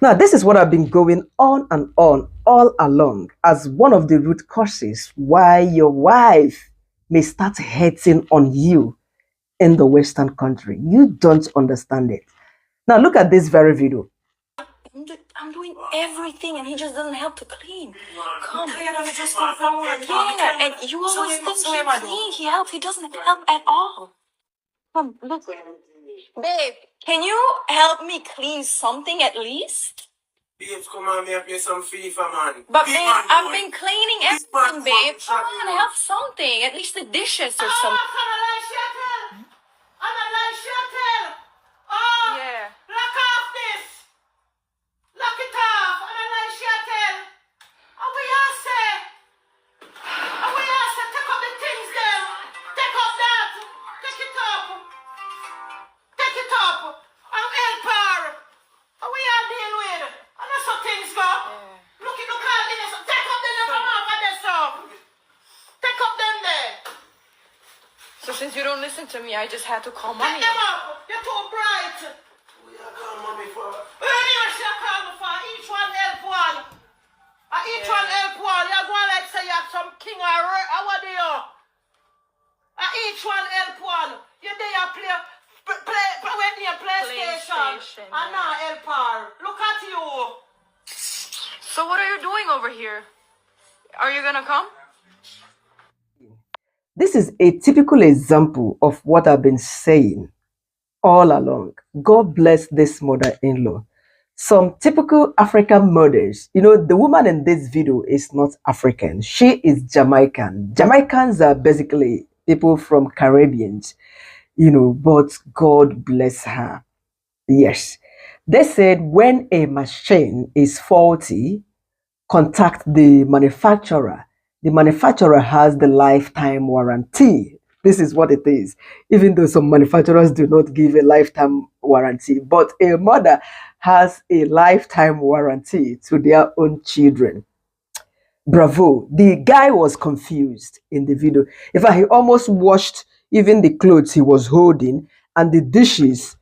Now, this is what I've been going on and on all along as one of the root causes why your wife may start hating on you in the Western country. You don't understand it. Now, look at this very video. I'm doing everything and he just doesn't help to clean. Come. Yeah, and you always think he clean. He helps. He doesn't help at all. Come, look. Babe, can you help me clean something at least? Babes, come on, me play some FIFA, man. But babe, I've been cleaning everything, babe. Come on, help something. At least the dishes or something. Yeah. Lock off this. Lock it off. And I like shuttle. And we all say. Take up the things there. Take up that. Take it up. Take it up. And help her. And we all deal with. And that's how things go. Yeah. Look at this. Take up them from off of this up. Take up them there. So since you don't listen to me, I just had to call mommy. Take them up. You're too bright. We are calling mommy for. Anyway, she'll call me for. Each one help one. Each one help one. You're going like say you have some king or what do you? Each one help one. You're there play when you PlayStation. And now help her. Look at you. So what are you doing over here? Are you gonna come? This is a typical example of what I've been saying all along. God bless this mother-in-law. Some typical African mothers, the woman in this video is not African. She is Jamaican. Jamaicans are basically people from Caribbeans, but God bless her. Yes. They said when a machine is faulty, contact the manufacturer. The manufacturer has the lifetime warranty. This is what it is. Even though some manufacturers do not give a lifetime warranty, but a mother has a lifetime warranty to their own children. Bravo. The guy was confused in the video. In fact, he almost washed even the clothes he was holding and the dishes,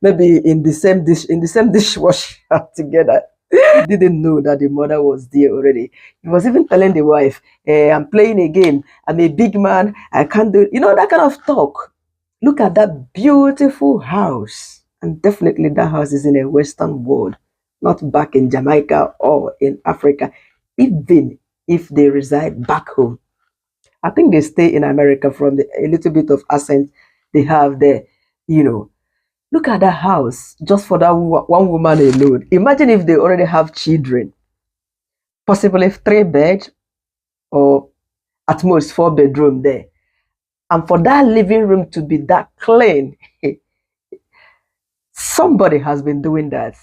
maybe in the same dishwasher together. He didn't know that the mother was there already. He was even telling the wife, I'm playing a game. I'm a big man. I can't do it. That kind of talk. Look at that beautiful house. And definitely that house is in a Western world, not back in Jamaica or in Africa, even if they reside back home. I think they stay in America from a little bit of accent they have there, Look at that house, just for that one woman alone. Imagine if they already have children. Possibly 3 beds or at most 4 bedrooms there. And for that living room to be that clean, somebody has been doing that.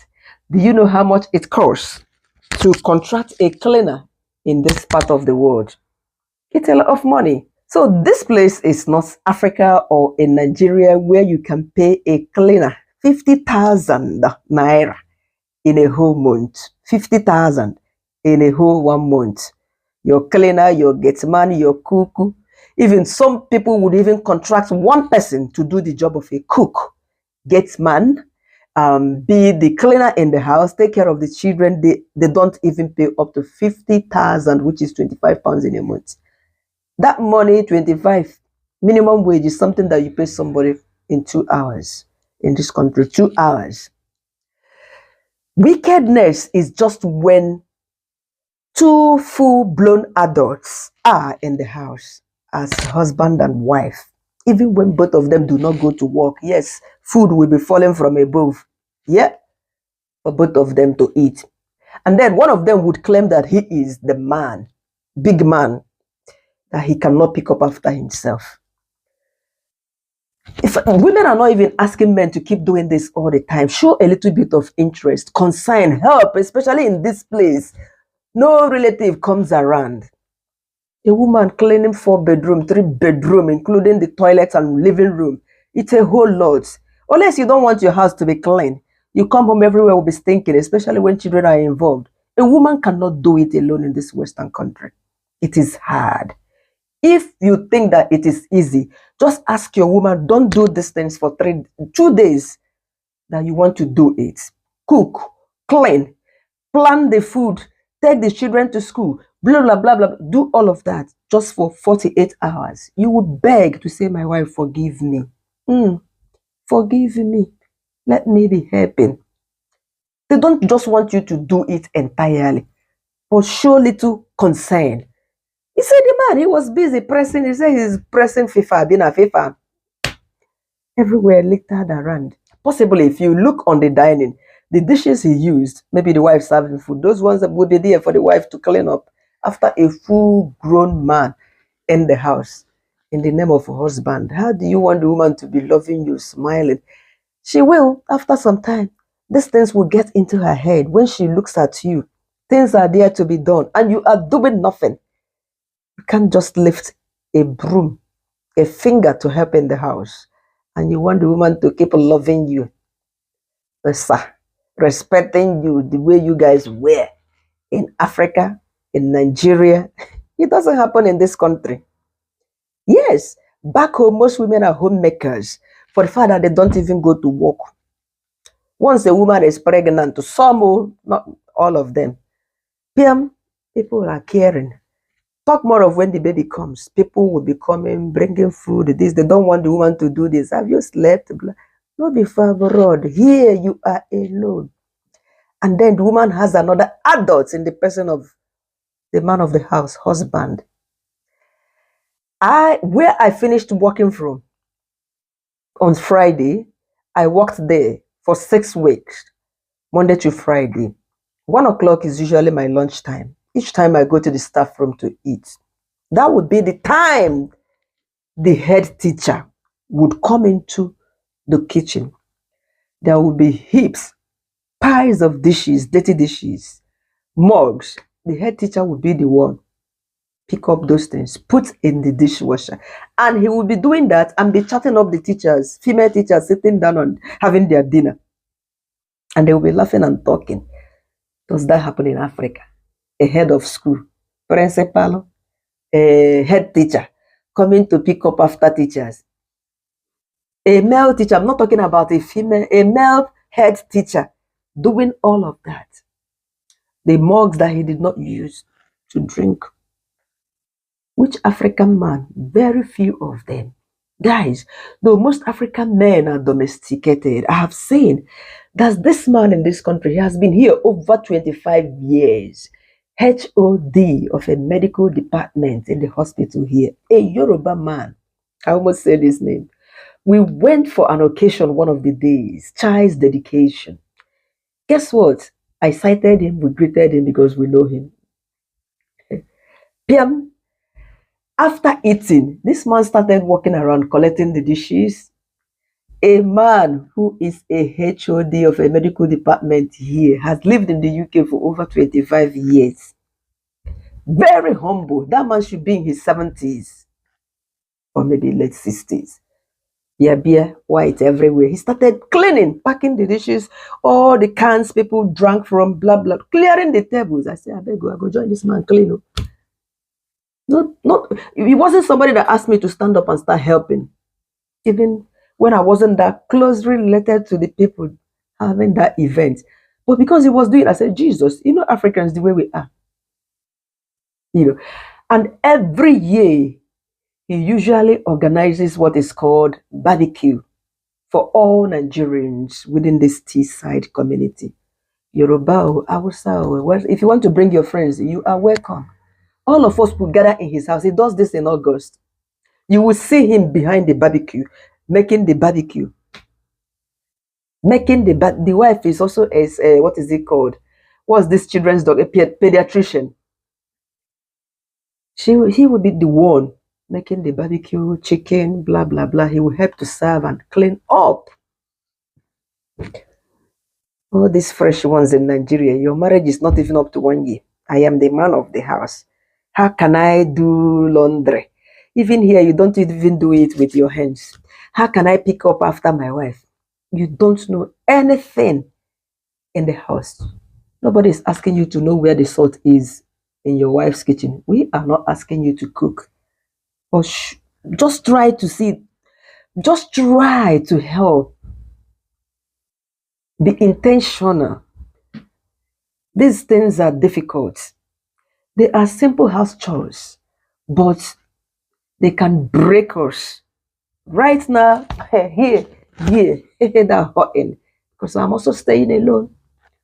Do you know how much it costs to contract a cleaner in this part of the world? It's a lot of money. So this place is not Africa or in Nigeria where you can pay a cleaner 50,000 naira in a whole month. 50,000 in a whole 1 month. Your cleaner, your gateman, your cook. Even some people would even contract one person to do the job of a cook. Gateman, be the cleaner in the house, take care of the children. They don't even pay up to 50,000, which is 25 pounds in a month. That money, 25, minimum wage is something that you pay somebody in 2 hours in this country, 2 hours. Wickedness is just when 2 full-blown adults are in the house as husband and wife. Even when both of them do not go to work, yes, food will be falling from above. Yeah, for both of them to eat. And then one of them would claim that he is the man, big man, that he cannot pick up after himself. If women are not even asking men to keep doing this all the time, show a little bit of interest, concern, help, especially in this place. No relative comes around. A woman cleaning 4 bedroom, 3 bedroom, including the toilet and living room. It's a whole lot. Unless you don't want your house to be clean, you come home, everywhere will be stinking, especially when children are involved. A woman cannot do it alone in this Western country. It is hard. If you think that it is easy, just ask your woman, don't do these things for 2 days that you want to do it. Cook, clean, plan the food, take the children to school, blah, blah, blah, blah, do all of that just for 48 hours. You would beg to say, my wife, forgive me. Forgive me. Let me be helping. They don't just want you to do it entirely, but show little concern. He said the man, he was busy pressing, he said he's pressing FIFA, being a FIFA. Everywhere littered around. Possibly, if you look on the dining, the dishes he used, maybe the wife serving food, those ones that would be there for the wife to clean up after a full-grown man in the house in the name of a husband. How do you want the woman to be loving you, smiling? She will, after some time. These things will get into her head when she looks at you. Things are there to be done, and you are doing nothing. You can't just lift a broom, a finger to help in the house, and you want the woman to keep loving you, respecting you the way you guys were in Africa, in Nigeria. It doesn't happen in this country. Yes, back home, most women are homemakers for the fact that they don't even go to work. Once a woman is pregnant, some, not all of them, people are caring. Talk more of when the baby comes. People will be coming, bringing food. This, they don't want the woman to do this. Have you slept? No, be far abroad. Here you are alone. And then the woman has another adult in the person of the man of the house, husband. Where I finished working from on Friday, I worked there for 6 weeks, Monday to Friday. 1 o'clock is usually my lunch time. Each time I go to the staff room to eat. That would be the time the head teacher would come into the kitchen. There would be heaps, piles of dishes, dirty dishes, mugs. The head teacher would be the one pick up those things, put in the dishwasher. And he would be doing that and be chatting up the teachers, female teachers sitting down and having their dinner. And they will be laughing and talking. Does that happen in Africa? A head of school, principal, a head teacher coming to pick up after teachers. A male teacher, I'm not talking about a female, a male head teacher doing all of that. The mugs that he did not use to drink. Which African man? Very few of them. Guys, though most African men are domesticated, I have seen that this man in this country has been here over 25 years. HOD of a medical department in the hospital here. A Yoruba man. I almost said his name. We went for an occasion one of the days, child's dedication. Guess what? I cited him, we greeted him because we know him. PM, after eating, this man started walking around collecting the dishes. A man who is a HOD of a medical department here has lived in the UK for over 25 years. Very humble. That man should be in his 70s or maybe late 60s. Yeah, beer, white everywhere. He started cleaning, packing the dishes, all the cans people drank from, blah, blah, clearing the tables. I said, I beg you, I go join this man clean. It wasn't somebody that asked me to stand up and start helping. Even when I wasn't that closely related to the people having that event. But because he was doing it, I said, Jesus, Africans, the way we are. And every year, he usually organizes what is called barbecue for all Nigerians within this Teesside community. Yoruba, Hausa, if you want to bring your friends, you are welcome. All of us will gather in his house. He does this in August. You will see him behind the barbecue, making the barbecue. The wife is also what is it called? What's this children's dog? A pediatrician. He will be the one making the barbecue, chicken, blah, blah, blah. He will help to serve and clean up. All these fresh ones in Nigeria, your marriage is not even up to 1 year. I am the man of the house. How can I do laundry? Even here, you don't even do it with your hands. How can I pick up after my wife? You don't know anything in the house. Nobody is asking you to know where the salt is in your wife's kitchen. We are not asking you to cook. Or just try to see, just try to help. Be intentional. These things are difficult. They are simple house chores, but they can break us. Right now, here, that hurting. Because I'm also staying alone.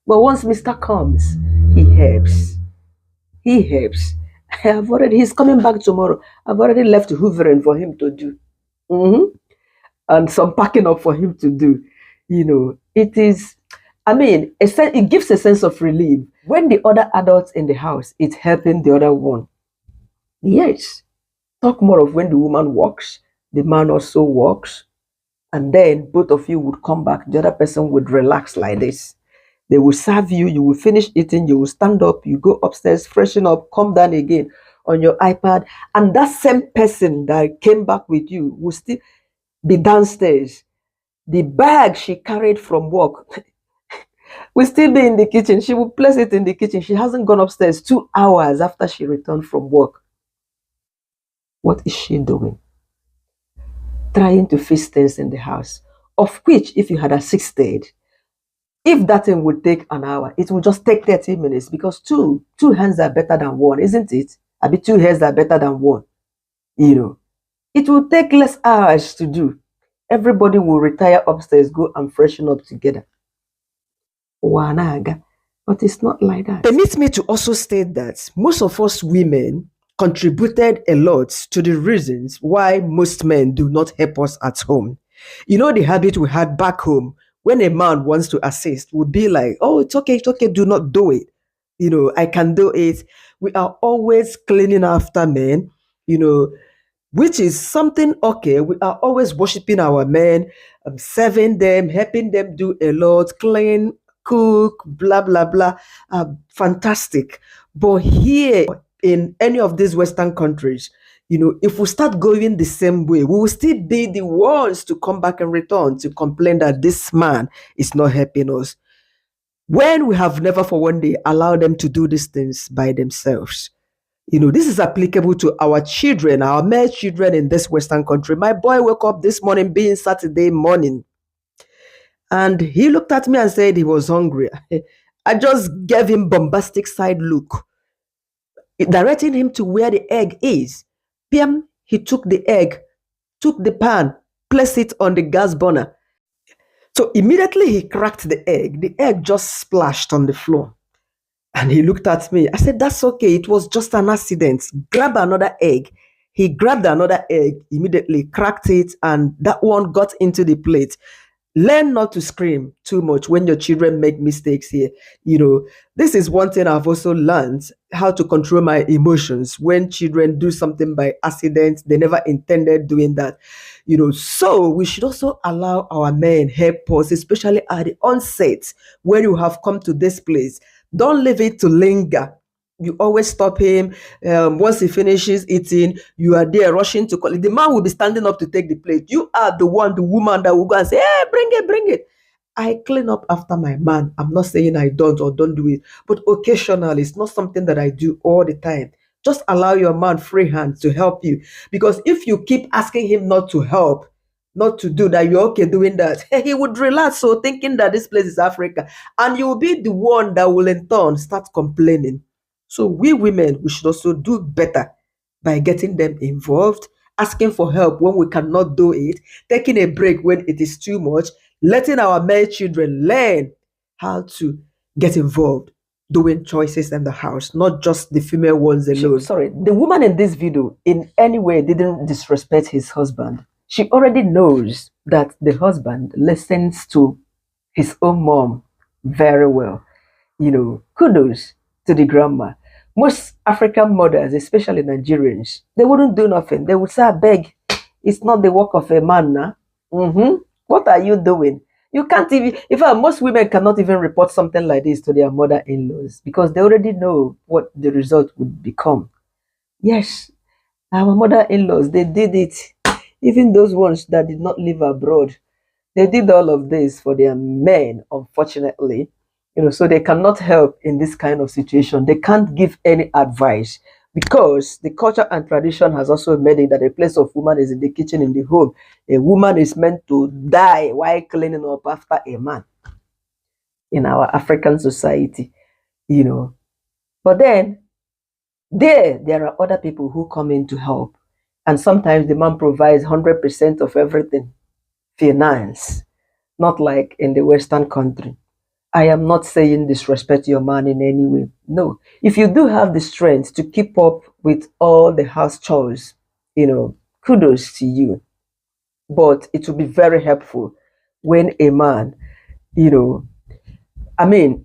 But once Mr. comes, he helps. He helps. He's coming back tomorrow. I've already left hoovering for him to do. Mhm. And some packing up for him to do. It is, it gives a sense of relief. When the other adults in the house, it's helping the other one. Yes. Talk more of when the woman works, the man also works, and then both of you would come back. The other person would relax like this. They will serve you, you will finish eating, you will stand up, you go upstairs, freshen up, come down again on your iPad, and that same person that came back with you will still be downstairs. The bag she carried from work will still be in the kitchen. She will place it in the kitchen. She hasn't gone upstairs 2 hours after she returned from work. What is she doing? Trying to fix things in the house, of which, if you had assisted, if that thing would take an hour, it would just take 30 minutes because two hands are better than one, isn't it? I mean, two heads are better than one. It will take less hours to do. Everybody will retire upstairs, go and freshen up together. Wanaga. But it's not like that. Permit me to also state that most of us women contributed a lot to the reasons why most men do not help us at home. The habit we had back home when a man wants to assist would be like, oh, it's okay, do not do it. I can do it. We are always cleaning after men, which is something okay. We are always worshiping our men, serving them, helping them do a lot, clean, cook, blah, blah, blah. Fantastic. But here in any of these Western countries, if we start going the same way, we will still be the ones to come back and return to complain that this man is not helping us. When we have never for one day allowed them to do these things by themselves. This is applicable to our children, our male children in this Western country. My boy woke up this morning being Saturday morning. And he looked at me and said he was hungry. I just gave him bombastic side look, directing him to where the egg is. PM, he took the egg, took the pan, placed it on the gas burner. So immediately he cracked the egg. The egg just splashed on the floor. And he looked at me. I said, that's okay. It was just an accident. Grab another egg. He grabbed another egg, immediately cracked it, and that one got into the plate. Learn not to scream too much when your children make mistakes here. This is one thing I've also learned, how to control my emotions when children do something by accident. They never intended doing that. So we should also allow our men help us, especially at the onset when you have come to this place. Don't leave it to linger. You always stop him. Once he finishes eating, you are there rushing to call it. The man will be standing up to take the plate. You are the woman that will go and say, hey, bring it. I clean up after my man. I'm not saying I don't or don't do it, but occasionally, it's not something that I do all the time. Just allow your man free hand to help you. Because if you keep asking him not to help, not to do that, you're okay doing that, he would relax, so thinking that this place is Africa. And you'll be the one that will in turn start complaining. So we women, we should also do better by getting them involved, asking for help when we cannot do it, taking a break when it is too much, letting our male children learn how to get involved, doing choices in the house, not just the female ones alone. Sorry, the woman in this video in any way didn't disrespect his husband. She already knows that the husband listens to his own mom very well. Kudos to the grandma. Most African mothers, especially Nigerians, they wouldn't do nothing. They would say, I beg, it's not the work of a man now. What are you doing? You can't even, in fact, most women cannot even report something like this to their mother-in-laws because they already know what the result would become. Yes, our mother-in-laws, they did it. Even those ones that did not live abroad, they did all of this for their men, unfortunately. So they cannot help in this kind of situation. They can't give any advice because the culture and tradition has also made it that a place of woman is in the kitchen, in the home. A woman is meant to die while cleaning up after a man in our African society. you know. But then there are other people who come in to help. And sometimes the man provides 100% of everything, finance, not like in the Western country. I am not saying disrespect your man in any way. No. If you do have the strength to keep up with all the house chores, kudos to you. But it will be very helpful when a man, you know,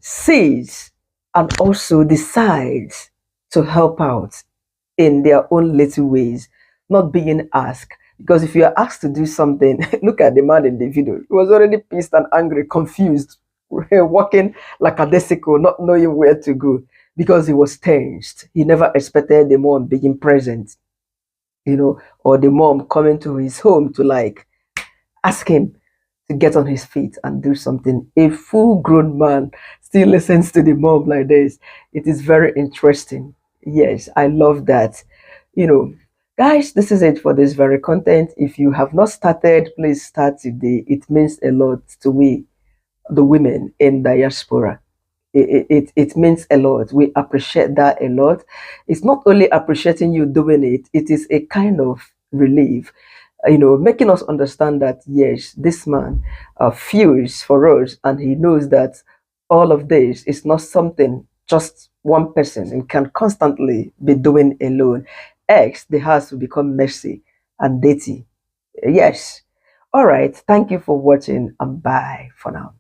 sees and also decides to help out in their own little ways, not being asked. Because if you are asked to do something, look at the man in the video. He was already pissed and angry, confused, walking like a desicle, not knowing where to go because he was tensed. He never expected the mom being present, or the mom coming to his home to like ask him to get on his feet and do something. A full grown man still listens to the mom like this. It is very interesting. Yes, I love that. You know, guys, this is it for this very content. If you have not started, please start today. It means a lot to we, the women in diaspora. It means a lot. We appreciate that a lot. It's not only appreciating you doing it, it is a kind of relief, making us understand that yes, this man feels for us, and he knows that all of this is not something just one person and can constantly be doing alone. X, the house will become messy and dirty. Yes. All right. Thank you for watching, and bye for now.